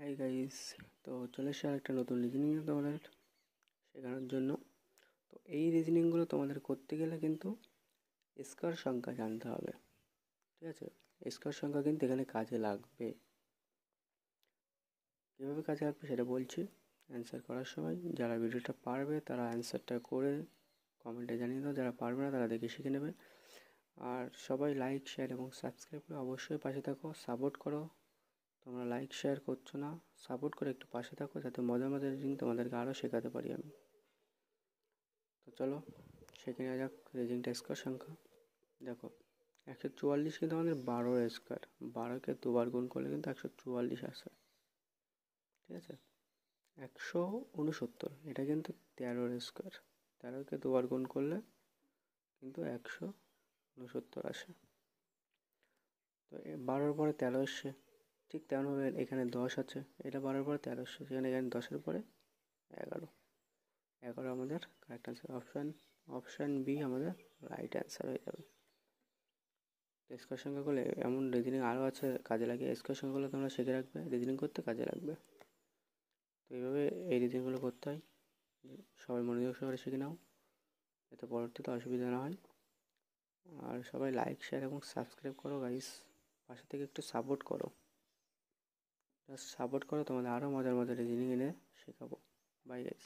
Hi guys, তো চলে এসে একটা নতুন রিজনিং তোমাদের শেখানোর জন্য। তো এই রিজনিংগুলো তোমাদের করতে গেলে কিন্তু স্কোয়ার সংখ্যা জানতে হবে। ঠিক আছে, স্কোয়ার সংখ্যা কিন্তু এখানে কাজে লাগবে। কীভাবে কাজে লাগবে সেটা বলছি অ্যান্সার করার সময়। যারা ভিডিওটা পারবে তারা অ্যান্সারটা করে কমেন্টে জানিয়ে দাও, যারা পারবে না তারা দেখে শিখে নেবে। আর সবাই লাইক, শেয়ার এবং সাবস্ক্রাইব করে অবশ্যই পাশে থাকো, সাপোর্ট করো। তোমরা লাইক শেয়ার করছো না, সাপোর্ট করে একটু পাশে থাকো যাতে মজার মজার রিডিং তোমাদেরকে আরও শেখাতে পারি আমি। তো চলো শিখে নেওয়া যাক রিডিংটা। স্কোয়ার সংখ্যা দেখো, 144 কিন্তু আমাদের 12 স্কোয়ার। 12কে দুবার গুণ করলে কিন্তু 144 আসে। ঠিক আছে, 169 এটা কিন্তু 13 স্কোয়ার। 13কে দুবার গুণ করলে কিন্তু 169 আসে। তো 12-র পরে 13 এসছে, ঠিক তেমনভাবে এখানে 10 আছে, এটা 12-র পরে 13 এসছে, সেখানে 10-এর পরে 11। 11 আমাদের কারেক্ট অ্যান্সার। অপশান বি আমাদের রাইট অ্যান্সার হয়ে যাবে। স্কোয়ার সংখ্যাগুলো এমন রিজনিং আরও আছে কাজে লাগে। স্কোয়ার সংখ্যাগুলো তোমরা শিখে রাখবে, রিজনিং করতে কাজে লাগবে। তো এইভাবে এই রিজনিংগুলো করতে হয়, সবাই মনোযোগ সহকারে শিখে নাও যাতে পরবর্তীতে অসুবিধা না হয়। আর সবাই লাইক, শেয়ার এবং সাবস্ক্রাইব করো গাইস, পাশে থেকে একটু সাপোর্ট করো। জাস্ট সাপোর্ট করো, তোমাদের আরও মজার মজার রিজনিং এনে শেখাবো। Bye guys.